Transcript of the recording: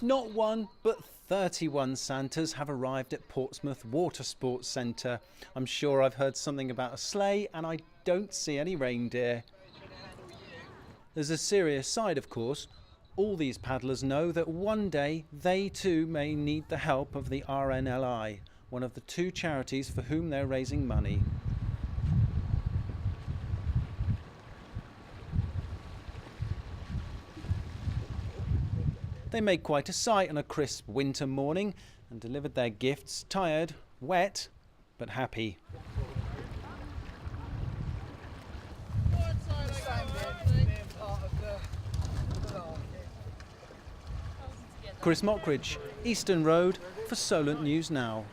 Not one, but 31 Santas have arrived at Portsmouth Watersports Centre. I'm sure I've heard something about a sleigh, and I don't see any reindeer. There's a serious side, of course. All these paddlers know that one day they too may need the help of the RNLI, one of the two charities for whom they're raising money. They made quite a sight on a crisp winter morning and delivered their gifts, tired, wet, but happy. Chris Mockridge, Eastern Road for Solent News Now.